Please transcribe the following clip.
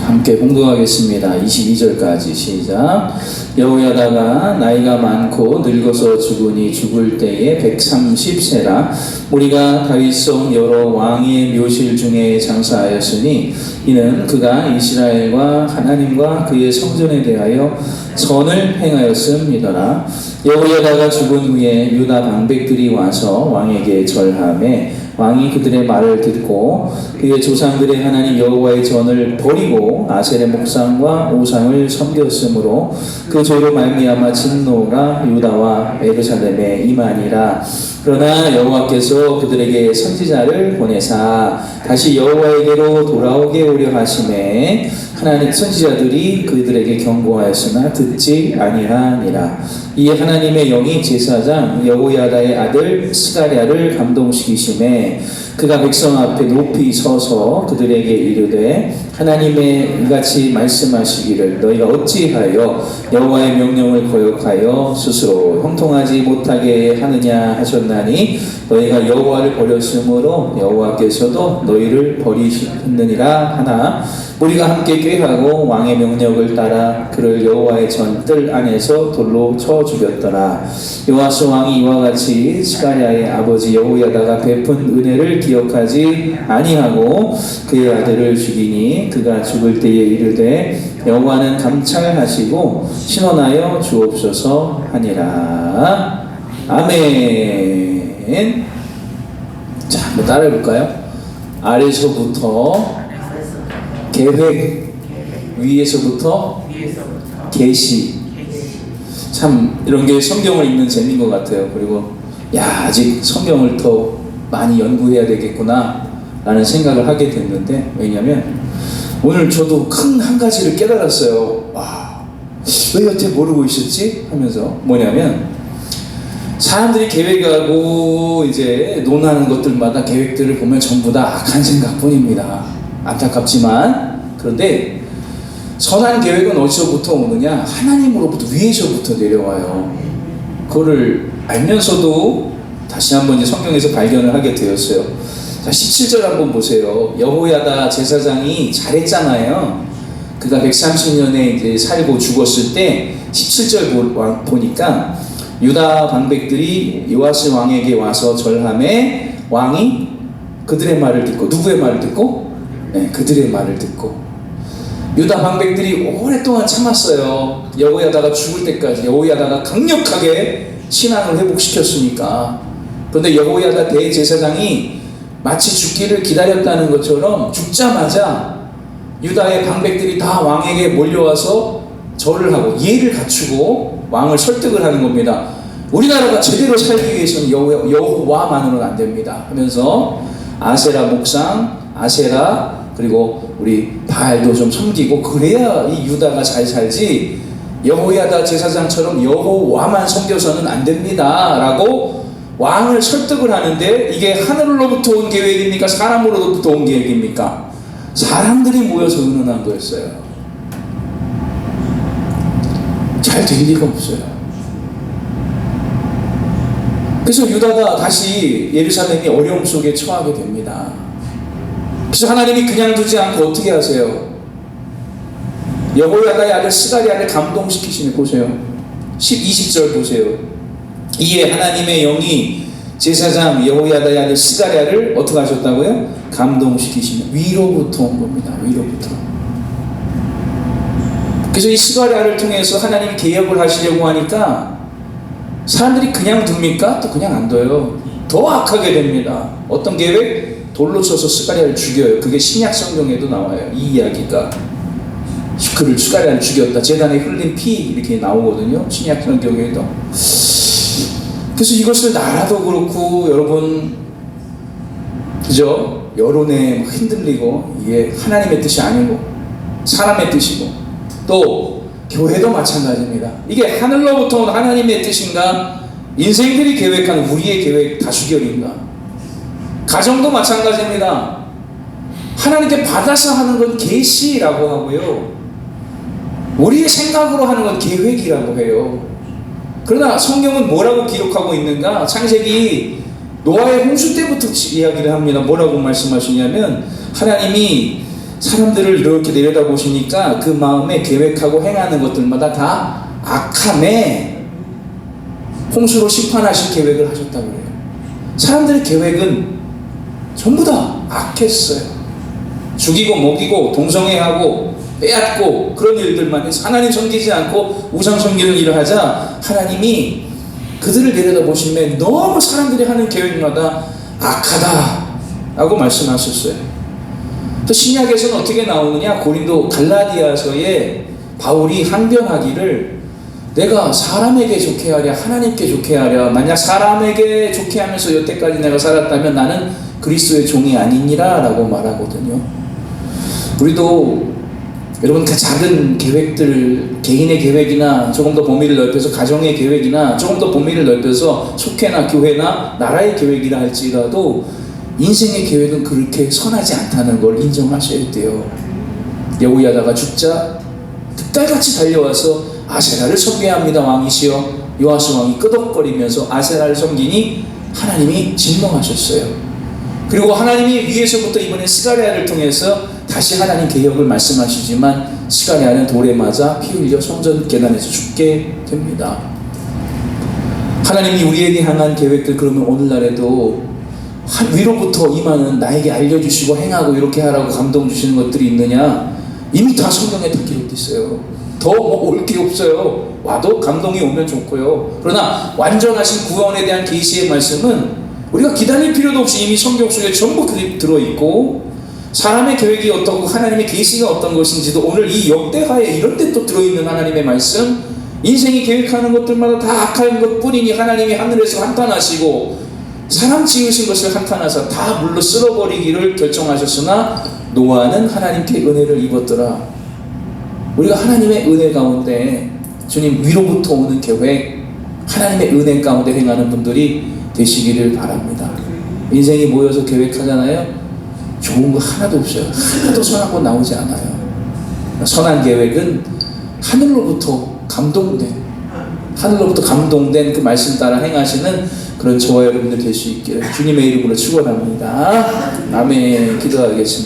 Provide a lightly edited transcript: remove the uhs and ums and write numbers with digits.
함께 공동하겠습니다. 22절까지 시작. 여호야다가 나이가 많고 늙어서 죽으니 죽을 때에 130세라. 우리가 다윗성 여러 왕의 묘실 중에 장사하였으니 이는 그가 이스라엘과 하나님과 그의 성전에 대하여 선을 행하였음이더라. 여호야다가 죽은 후에 유다 방백들이 와서 왕에게 절하매 왕이 그들의 말을 듣고 그의 조상들의 하나님 여호와의 전을 버리고 아셀의 목상과 우상을 섬겼으므로 그 죄로 말미암아 진노가 유다와 예루살렘에 임하니라. 그러나 여호와께서 그들에게 선지자를 보내사 다시 여호와에게로 돌아오게 오려 하심에 하나님 선지자들이 그들에게 경고하였으나 듣지 아니하니라. 이에 하나님의 영이 제사장 여호야다의 아들 스가랴를 감동시키심에 그가 백성 앞에 높이 서서 그들에게 이르되 하나님의 이같이 말씀하시기를 너희가 어찌하여 여호와의 명령을 거역하여 스스로 형통하지 못하게 하느냐 하셨나니 너희가 여호와를 버렸으므로 여호와께서도 너희를 버리셨느니라 하나 우리가 함께 꾀하고 왕의 명령을 따라 그를 여호와의 전뜰 안에서 돌로 쳐 죽였더라. 요아스 왕이 이와 같이 스가랴의 아버지 여호야다가 베푼 은혜를 기억하지 아니하고 그의 아들을 죽이니 그가 죽을 때에 이르되 여호와는 감찰하시고 신원하여 주옵소서 하니라. 아멘. 자, 한번 따라해 볼까요? 아래서부터 계획, 위에서부터 계시. 참 이런 게 성경을 읽는 재미인 것 같아요. 그리고 아직 성경을 더 많이 연구해야 되겠구나 라는 생각을 하게 됐는데, 왜냐면 오늘 저도 큰 한 가지를 깨달았어요. 왜 여태 모르고 있었지? 하면서 뭐냐면 사람들이 계획하고 이제 논하는 것들마다 계획들을 보면 전부 다 악한 생각뿐입니다. 안타깝지만. 그런데 선한 계획은 어디서부터 오느냐? 하나님으로부터, 위에서부터 내려와요. 그거를 알면서도 다시 한번 이제 성경에서 발견을 하게 되었어요. 자, 17절 한번 보세요. 여호야다 제사장이 잘했잖아요. 그가 130년에 이제 살고 죽었을 때 17절 보니까 유다 방백들이 요아스 왕에게 와서 절하매 왕이 그들의 말을 듣고, 누구의 말을 듣고? 네, 그들의 말을 듣고. 유다 방백들이 오랫동안 참았어요. 여호야다가 죽을 때까지. 여호야다가 강력하게 신앙을 회복시켰으니까. 그런데 여호야다 대제사장이 마치 죽기를 기다렸다는 것처럼 죽자마자 유다의 방백들이 다 왕에게 몰려와서 절을 하고 예를 갖추고 왕을 설득을 하는 겁니다. 우리나라가 제대로 살기 위해서는 여호와만으로는 안 됩니다 하면서 아세라 목상, 아세라, 그리고 우리 바알도 좀 섬기고 그래야 이 유다가 잘 살지, 여호야다 제사장처럼 여호와만 섬겨서는 안 됩니다 라고 왕을 설득을 하는데, 이게 하늘로부터 온 계획입니까? 사람으로부터 온 계획입니까? 사람들이 모여서 의논한 거였어요. 잘 될 리가 없어요. 그래서 유다가 다시 예루살렘이 어려움 속에 처하게 됩니다. 그래서 하나님이 그냥 두지 않고 어떻게 하세요? 여호야다의 아들 스가랴를 감동시키시면 보세요. 20절 보세요. 이에 하나님의 영이 제사장 여호야다의 아들 스가랴를 어떻게 하셨다고요? 감동시키시면. 위로부터 온 겁니다. 위로부터. 그래서 이 스가랴를 통해서 하나님이 개혁을 하시려고 하니까 사람들이 그냥 둡니까? 또 그냥 안 둬요. 더 악하게 됩니다. 어떤 계획? 돌로 쳐서 스가랴를 죽여요. 그게 신약 성경에도 나와요. 이 이야기가. 그를 스가랴를 죽였다. 제단에 흘린 피 이렇게 나오거든요. 신약 성경에도. 그래서 이것을 나라도 그렇고 여러분, 그죠? 여론에 흔들리고 이게 하나님의 뜻이 아니고 사람의 뜻이고, 또 교회도 마찬가지입니다. 이게 하늘로부터 온 하나님의 뜻인가? 인생들이 계획한 우리의 계획 다수결인가? 가정도 마찬가지입니다. 하나님께 받아서 하는 건 계시라고 하고요, 우리의 생각으로 하는 건 계획이라고 해요. 그러나 성경은 뭐라고 기록하고 있는가? 창세기 노아의 홍수 때부터 이야기를 합니다. 뭐라고 말씀하시냐면 하나님이 사람들을 이렇게 내려다보시니까 그 마음에 계획하고 행하는 것들마다 다 악함에 홍수로 심판하실 계획을 하셨다고 그래요. 사람들의 계획은 전부 다 악했어요. 죽이고 먹이고 동성애하고 빼앗고 그런 일들만 해서 하나님 섬기지 않고 우상 섬기는 일을 하자 하나님이 그들을 내려다보시면 너무 사람들이 하는 계획마다 악하다라고 말씀하셨어요. 또 신약에서는 어떻게 나오느냐, 고린도 갈라디아서에 바울이 항변하기를 내가 사람에게 좋게 하랴 하나님께 좋게 하랴, 만약 사람에게 좋게 하면서 여태까지 내가 살았다면 나는 그리스도의 종이 아니니라 라고 말하거든요. 우리도 여러분 그 작은 계획들, 개인의 계획이나 조금 더 범위를 넓혀서 가정의 계획이나 조금 더 범위를 넓혀서 속회나 교회나 나라의 계획이라 할지라도 인생의 계획은 그렇게 선하지 않다는 걸 인정하셔야 돼요. 여호야다가 죽자 득달같이 달려와서 아세라를 섬겨야 합니다 왕이시여. 요아스 왕이 끄덕거리면서 아세라를 섬기니 하나님이 진노하셨어요. 그리고 하나님이 위에서부터 이번에 스가랴를 통해서 다시 하나님 개혁을 말씀하시지만 스가랴는 돌에 맞아 피 흘려 성전 계단에서 죽게 됩니다. 하나님이 우리에게 향한 계획들, 그러면 오늘날에도 위로부터 임하는 나에게 알려주시고 행하고 이렇게 하라고 감동 주시는 것들이 있느냐? 이미 다 성경에 다 기록되어 있어요. 더 올 게 없어요. 와도 감동이 오면 좋고요. 그러나 완전하신 구원에 대한 계시의 말씀은 우리가 기다릴 필요도 없이 이미 성경 속에 전부 들어있고, 사람의 계획이 어떻고 하나님의 계시가 어떤 것인지도 오늘 이 역대하에 이런 데 또 들어있는 하나님의 말씀, 인생이 계획하는 것들마다 다 악한 것뿐이니 하나님이 하늘에서 한탄하시고 사람 지으신 것을 한탄하사 다 물로 쓸어버리기를 결정하셨으나 노아는 하나님께 은혜를 입었더라. 우리가 하나님의 은혜 가운데 주님 위로부터 오는 계획, 하나님의 은혜 가운데 행하는 분들이 되시기를 바랍니다. 인생이 모여서 계획하잖아요. 좋은 거 하나도 없어요. 하나도 선한 거 나오지 않아요. 선한 계획은 하늘로부터 감동된 그 말씀 따라 행하시는 그런 저와 여러분들 될 수 있기를 주님의 이름으로 축원합니다. 아멘. 기도하겠습니다.